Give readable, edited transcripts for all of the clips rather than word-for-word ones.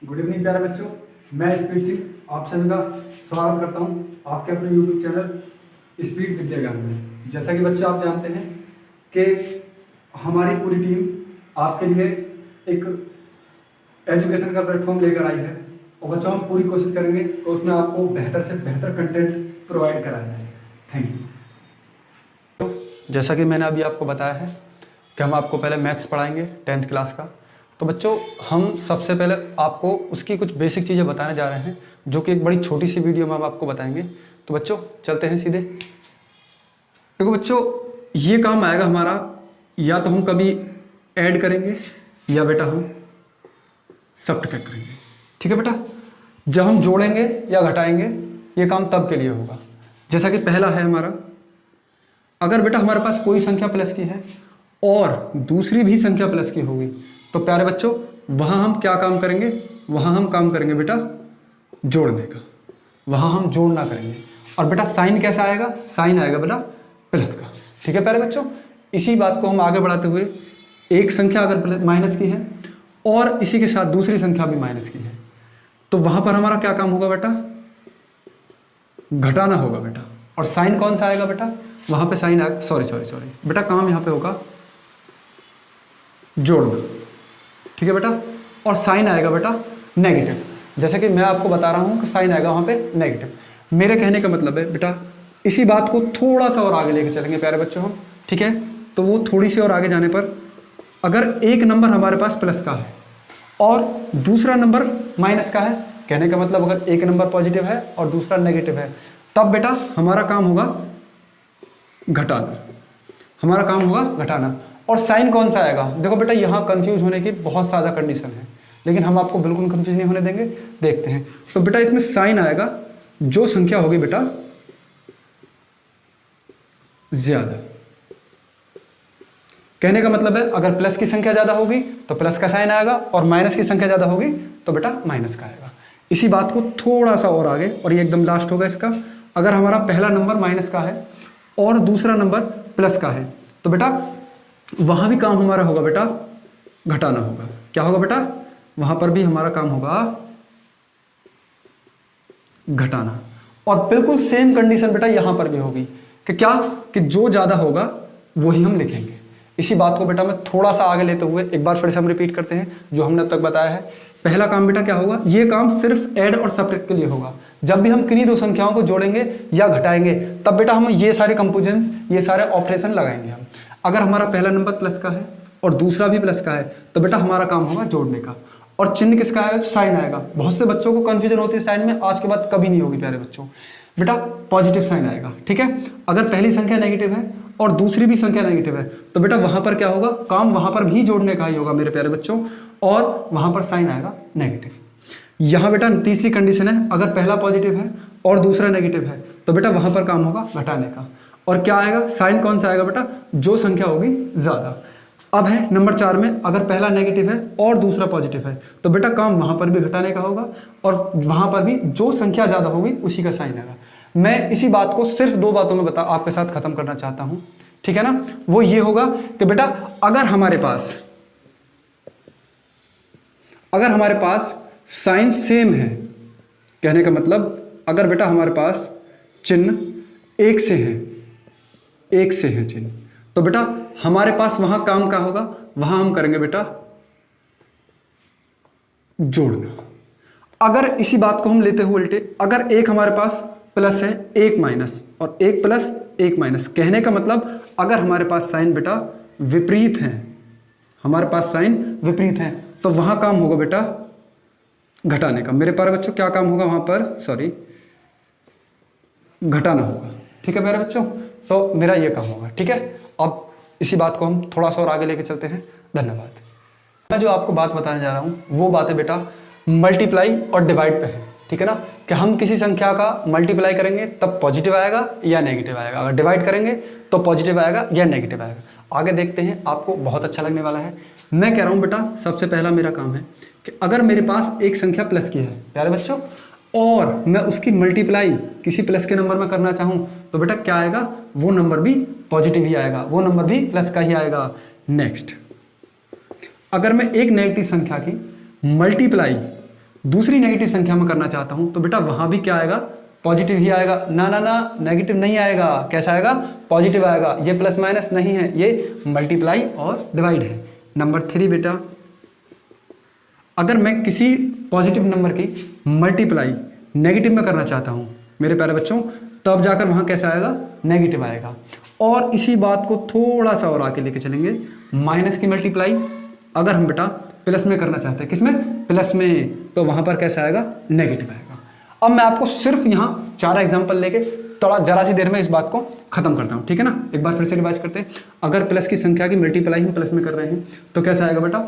Good evening प्यारे बच्चों, मैं स्पीड सिंह आप सभी का स्वागत करता हूं आपके अपने यूट्यूब चैनल स्पीड विद्या ज्ञान में। जैसा कि बच्चों आप जानते हैं कि हमारी पूरी टीम आपके लिए एक एजुकेशन का प्लेटफॉर्म लेकर आई है और बच्चों हम पूरी कोशिश करेंगे कि उसमें आपको बेहतर से बेहतर कंटेंट प्रोवाइड कराया जाए। Thank you. जैसा कि मैंने अभी आपको बताया है कि हम आपको पहले मैथ्स पढ़ाएंगे 10th क्लास का। तो बच्चों हम सबसे पहले आपको उसकी कुछ बेसिक चीज़ें बताने जा रहे हैं जो कि एक बड़ी छोटी सी वीडियो में हम आपको बताएंगे। तो बच्चों चलते हैं सीधे। देखो बच्चों, ये काम आएगा हमारा, या तो हम कभी ऐड करेंगे या बेटा हम सब्ट्रैक्ट करेंगे। ठीक है बेटा, जब हम जोड़ेंगे या घटाएंगे ये काम तब के लिए होगा। जैसा कि पहला है हमारा, अगर बेटा हमारे पास कोई संख्या प्लस की है और दूसरी भी संख्या प्लस की होगी तो प्यारे बच्चों वहां हम क्या काम करेंगे, वहां हम काम करेंगे बेटा जोड़ने का, वहां हम जोड़ना करेंगे। और बेटा साइन कैसा आएगा, साइन आएगा बेटा प्लस का। ठीक है प्यारे बच्चों, इसी बात को हम आगे बढ़ाते हुए एक संख्या अगर माइनस की है और इसी के साथ दूसरी संख्या भी माइनस की है तो वहां पर हमारा क्या काम होगा बेटा, घटाना होगा बेटा। और साइन कौन सा आएगा बेटा, वहां पे साइन आएगा, सॉरी बेटा काम यहां पे होगा जोड़ना। ठीक है बेटा, और साइन आएगा बेटा नेगेटिव। जैसे कि मैं आपको बता रहा हूं कि साइन आएगा वहां पे नेगेटिव। मेरे कहने का मतलब है बेटा इसी बात को थोड़ा सा और आगे लेके चलेंगे प्यारे बच्चों हम। ठीक है, तो वो थोड़ी सी और आगे जाने पर अगर एक नंबर हमारे पास प्लस का है और दूसरा नंबर माइनस का है, कहने का मतलब अगर एक नंबर पॉजिटिव है और दूसरा नेगेटिव है, तब बेटा हमारा काम होगा घटाना, हमारा काम होगा घटाना। और साइन कौन सा आएगा, देखो बेटा यहां कंफ्यूज होने की बहुत ज्यादा कंडीशन है, लेकिन हम आपको बिल्कुल कंफ्यूज नहीं होने देंगे। देखते हैं, तो बेटा इसमें साइन आएगा जो संख्या होगी बेटा ज्यादा। कहने का मतलब है अगर प्लस की संख्या ज्यादा होगी तो प्लस का साइन आएगा और माइनस की संख्या ज्यादा होगी तो बेटा माइनस का आएगा। इसी बात को थोड़ा सा और आगे, और ये एकदम लास्ट होगा इसका, अगर हमारा पहला नंबर माइनस का है और दूसरा नंबर प्लस का है तो बेटा वहां भी काम हमारा होगा बेटा घटाना होगा। क्या होगा बेटा, वहां पर भी हमारा काम होगा घटाना। और बिल्कुल सेम कंडीशन बेटा यहां पर भी होगी कि क्या, कि जो ज्यादा होगा वही हम लिखेंगे। इसी बात को बेटा मैं थोड़ा सा आगे लेते हुए एक बार फिर से हम रिपीट करते हैं जो हमने अब तक बताया है। पहला काम बेटा क्या होगा, ये काम सिर्फ ऐड और सब्ट्रैक्ट के लिए होगा। जब भी हम किन्हीं दो संख्याओं को जोड़ेंगे या घटाएंगे तब बेटा हम ये सारे कंपोजिशंस, ये सारे ऑपरेशन लगाएंगे हम। अगर हमारा पहला नंबर प्लस का है और दूसरा भी प्लस का है तो बेटा हमारा काम होगा जोड़ने का। और चिन्ह किसका आएगा, साइन आएगा। बहुत से बच्चों को कंफ्यूजन होती है साइन में, आज के बाद कभी नहीं होगी प्यारे बच्चों। बेटा पॉजिटिव साइन आएगा। ठीक है, अगर पहली संख्या नेगेटिव है और दूसरी भी संख्या नेगेटिव है तो बेटा वहां पर क्या होगा, काम वहां पर भी जोड़ने का ही होगा मेरे प्यारे बच्चों, और वहां पर साइन आएगा नेगेटिव। यहां बेटा तीसरी कंडीशन है, अगर पहला पॉजिटिव है और दूसरा नेगेटिव है तो बेटा वहां पर काम होगा घटाने का। और क्या आएगा, साइन कौन सा आएगा बेटा, जो संख्या होगी ज्यादा। अब है नंबर 4 में, अगर पहला नेगेटिव है और दूसरा पॉजिटिव है तो बेटा काम वहां पर भी घटाने का होगा और वहां पर भी जो संख्या ज्यादा होगी उसी का साइन आएगा। मैं इसी बात को सिर्फ 2 बातों में आपके साथ खत्म करना चाहता हूं। ठीक है ना, वो ये होगा कि बेटा अगर हमारे पास साइन सेम है, कहने का मतलब अगर बेटा हमारे पास चिन्ह एक से है चिन्ह, तो बेटा हमारे पास वहां काम का होगा, वहां हम करेंगे बेटा जोड़ना। अगर इसी बात को हम लेते हुए उल्टे, अगर एक हमारे पास प्लस है एक माइनस और एक प्लस एक माइनस, कहने का मतलब अगर हमारे पास साइन बेटा विपरीत है, हमारे पास साइन विपरीत है तो वहां काम होगा बेटा घटाने का। मेरे प्यारे बच्चों क्या काम होगा वहां पर, सॉरी घटाना होगा। ठीक है प्यारे बच्चों, तो मेरा ये काम होगा। ठीक है, अब इसी बात को हम थोड़ा सा और आगे लेके चलते हैं। धन्यवाद। मैं जो आपको बात बताने जा रहा हूं वो बातें बेटा मल्टीप्लाई और डिवाइड पे है। ठीक है ना, कि हम किसी संख्या का मल्टीप्लाई करेंगे तब पॉजिटिव आएगा या नेगेटिव आएगा, अगर डिवाइड करेंगे तो पॉजिटिव आएगा या नेगेटिव आएगा। आगे देखते हैं, आपको बहुत अच्छा लगने वाला है। मैं कह रहा हूं बेटा सबसे पहला मेरा काम है कि अगर मेरे पास एक संख्या प्लस की है प्यारे बच्चों और मैं उसकी मल्टीप्लाई किसी प्लस के नंबर में करना चाहूं तो बेटा क्या आएगा, वो नंबर भी पॉजिटिव ही आएगा, वो नंबर भी प्लस का ही आएगा। नेक्स्ट, अगर मैं एक नेगेटिव संख्या की मल्टीप्लाई दूसरी नेगेटिव संख्या में करना चाहता हूं तो बेटा वहां भी क्या आएगा, पॉजिटिव ही आएगा। ना ना ना, नेगेटिव नहीं आएगा, कैसा आएगा, पॉजिटिव आएगा। ये प्लस माइनस नहीं है, ये मल्टीप्लाई और डिवाइड है। नंबर 3 बेटा, अगर मैं किसी पॉजिटिव नंबर की मल्टीप्लाई नेगेटिव में करना चाहता हूं मेरे प्यारे बच्चों, तब जाकर वहां कैसा आएगा, नेगेटिव आएगा। और इसी बात को थोड़ा सा और आगे लेके चलेंगे, माइनस की मल्टीप्लाई अगर हम बेटा प्लस में करना चाहते हैं, किसमें, प्लस में, तो वहां पर कैसा आएगा, नेगेटिव आएगा। अब मैं आपको सिर्फ यहां 4 एग्जांपल लेके थोड़ा जरा सी देर में इस बात को खत्म करता हूं, ठीक है ना। एक बार फिर से रिवाइज करते हैं। अगर प्लस की संख्या की मल्टीप्लाई हम प्लस में कर रहे हैं तो कैसा आएगा बेटा,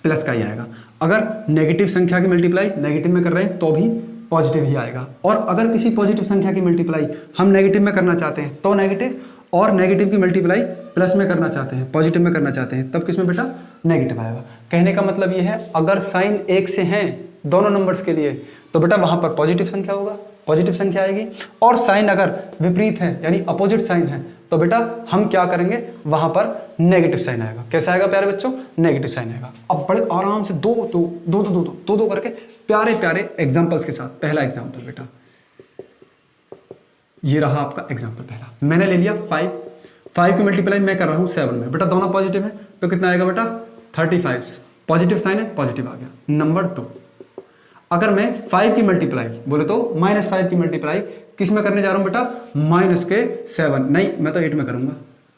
प्लस का ही आएगा। अगर नेगेटिव संख्या की मल्टीप्लाई नेगेटिव में कर रहे हैं तो भी पॉजिटिव ही आएगा। और अगर किसी पॉजिटिव संख्या की मल्टीप्लाई हम नेगेटिव में करना चाहते हैं तो नेगेटिव, और नेगेटिव की मल्टीप्लाई प्लस में करना चाहते हैं, पॉजिटिव में करना चाहते हैं, तब किसमें बेटा, नेगेटिव आएगा। कहने का मतलब ये है, अगर साइन एक से हैं दोनों नंबर्स के लिए तो बेटा वहां पर पॉजिटिव संख्या होगा, पॉजिटिव संख्या आएगी। और साइन अगर विपरीत है यानी अपोजिट साइन है तो बेटा हम क्या करेंगे, वहां पर नेगेटिव साइन आएगा। कैसा आएगा प्यारे बच्चों, नेगेटिव साइन आएगा। अब बड़े आराम से दो करके प्यारे प्यारे एग्जांपल्स के साथ। पहला एग्जांपल बेटा, ये रहा आपका एग्जांपल पहला। मैंने ले लिया 5 की मल्टीप्लाई मैं कर रहा हूं 7 में, बेटा दोनों पॉजिटिव है तो कितना आएगा बेटा, 35। पॉजिटिव साइन है, पॉजिटिव आ गया। नंबर 2, अगर मैं 5 की मल्टीप्लाई बोले तो -5 की मल्टीप्लाई किस में करने जा रहा हूं बेटा, -7 नहीं, मैं तो 8 में करूंगा,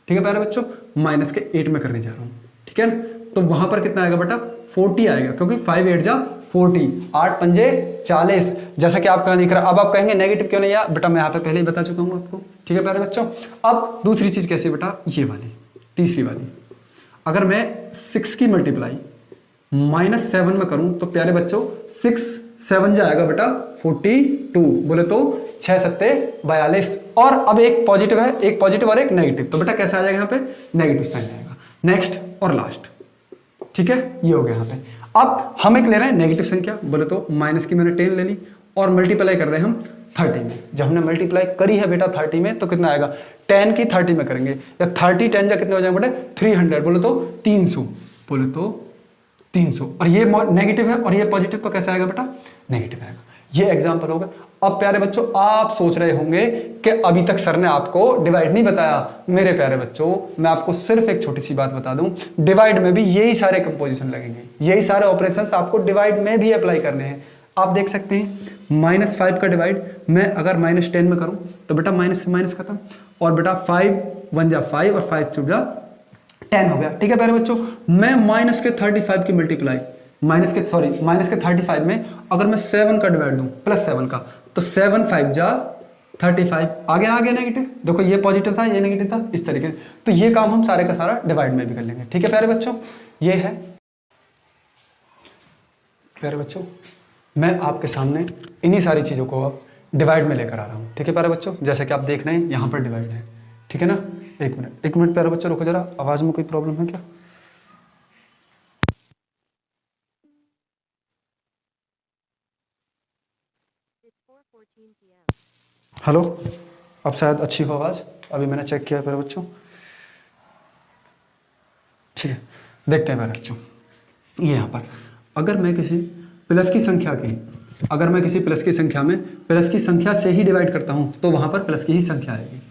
ठीक है प्यारे बच्चों, -8 में करने जा रहा हूं, ठीक है। तो वहां पर कितना आएगा बेटा, 40 आएगा, क्योंकि 5 8 जा 40, 8 पंजे 40, जैसा कि आपका दिख रहा। अब आप कहेंगे नेगेटिव क्यों नहीं आया, बेटा मैं यहाँ पे पहले ही बता चुका हूँ आपको, ठीक है प्यारे बच्चों। अब दूसरी चीज कैसे बेटा, ये वाली, तीसरी वाली, अगर मैं 6 की मल्टीप्लाई -7 में करूं तो प्यारे बच्चों 6 7 जाएगा बेटा 42, बोले तो 6 7 42। और अब एक पॉजिटिव है, एक पॉजिटिव और एक नेगेटिव, तो बेटा कैसा आ जाएगा यहाँ पे, नेगेटिव साइन आएगा। नेक्स्ट और लास्ट, ठीक है, ये हो गया यहाँ पे। अब हम एक ले रहे हैं नेगेटिव संख्या, बोले तो माइनस की मैंने 10 ले ली और मल्टीप्लाई कर रहे हैं हम 30 में। जब हमने मल्टीप्लाई करी है बेटा 30 में तो कितना आएगा, 10 की 30 में करेंगे, या 30 10 जा कितने हो जाएंगे बेटा, 300, बोले तो 300, बोले तो 300। और ये नेगेटिव है और ये पॉजिटिव, तो कैसा आएगा बेटा, नेगेटिव आएगा। ये एग्जांपल होगा। अब प्यारे बच्चों आप सोच रहे होंगे कि अभी तक सर ने आपको डिवाइड नहीं बताया। मेरे प्यारे बच्चों मैं आपको सिर्फ एक छोटी सी बात बता दूं, डिवाइड में भी यही सारे कंपोजिशन लगेंगे, यही सारे ऑपरेशंस आपको डिवाइड में भी अप्लाई करने हैं। आप देख सकते हैं -5 का डिवाइड मैं अगर -10 में करूं तो बेटा माइनस से माइनस खत्म, और बेटा 5 1 जा 5 और 5 2 जा 10 हो गया, ठीक है प्यारे बच्चों। मैं -35 की मल्टीप्लाई माइनस के 35 में अगर मैं 7 का डिवाइड दूं +7 का, तो 7 5 जा 35, आगे नेगेटिव, देखो ये पॉजिटिव था ये नेगेटिव था, इस तरीके से। तो ये काम हम सारे का सारा डिवाइड में भी कर लेंगे, ठीक है प्यारे बच्चों। ये है प्यारे बच्चों, मैं आपके सामने इन्हीं सारी चीजों को अब डिवाइड में लेकर आ रहा हूं, ठीक है प्यारे बच्चों। जैसे कि आप देख रहे हैं यहां पर डिवाइड है, ठीक है ना। एक मिनट प्यारे बच्चों रुको जरा, आवाज में कोई प्रॉब्लम है क्या। हेलो, अब शायद अच्छी हो आवाज, अभी मैंने चेक किया प्यारे बच्चों, ठीक है। देखते हैं प्यारे बच्चों, ये यहां पर अगर मैं किसी प्लस की संख्या में प्लस की संख्या से ही डिवाइड करता हूं तो वहां पर प्लस की ही संख्या आएगी।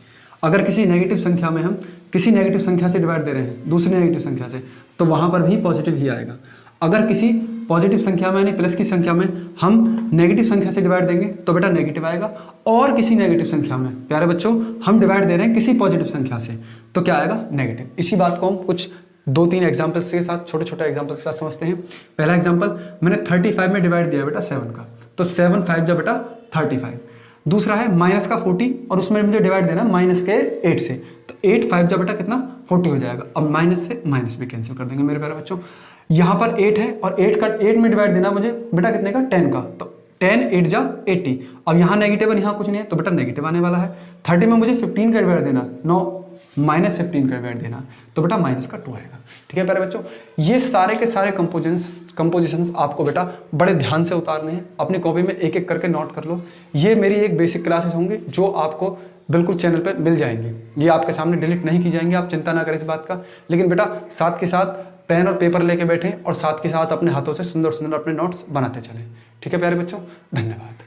अगर किसी नेगेटिव संख्या में हम किसी नेगेटिव संख्या से डिवाइड दे रहे हैं दूसरी नेगेटिव संख्या से, तो वहां पर भी पॉजिटिव ही आएगा। अगर किसी पॉजिटिव संख्या में यानी प्लस की संख्या में हम नेगेटिव संख्या से डिवाइड देंगे तो बेटा नेगेटिव आएगा। और किसी नेगेटिव संख्या में प्यारे बच्चों हम डिवाइड दे रहे हैं किसी पॉजिटिव संख्या से, तो क्या आएगा, नेगेटिव। इसी बात को हम कुछ 2-3 एग्जाम्पल्स के साथ, छोटे छोटे एग्जाम्पल्स के साथ समझते हैं। पहला एग्जाम्पल, मैंने 35 में डिवाइड दिया बेटा 7 का, तो 7 5 जा बेटा 35। दूसरा है माइनस का 40 और उसमें मुझे डिवाइड देना माइनस के 8 से, तो 8 5 जा बेटा कितना 40 हो जाएगा। अब माइनस से माइनस भी कैंसिल कर देंगे मेरे प्यारे बच्चों। यहाँ पर 8 है और 8 में डिवाइड देना मुझे बेटा कितने का, 10 का, तो 10 8 जा 80। अब यहाँ नेगेटिव है, यहाँ कुछ नहीं है, तो बेटा नेगेटिव आने वाला है। 30 में मुझे 15 का डिवाइड देना, -15 का डिवाइड देना, तो बेटा -2 आएगा, ठीक है प्यारे बच्चों। ये सारे के सारे कंपोजिशंस आपको बेटा बड़े ध्यान से उतारने हैं, अपनी कॉपी में एक एक करके नोट कर लो। ये मेरी एक बेसिक क्लासेस होंगे जो आपको बिल्कुल चैनल पे मिल जाएंगी, ये आपके सामने डिलीट नहीं की जाएंगी, आप चिंता ना करें इस बात का। लेकिन बेटा साथ के साथ पेन और पेपर लेके बैठें और साथ के साथ अपने हाथों से सुंदर सुंदर अपने नोट्स बनाते चलें। ठीक है प्यारे बच्चों, धन्यवाद।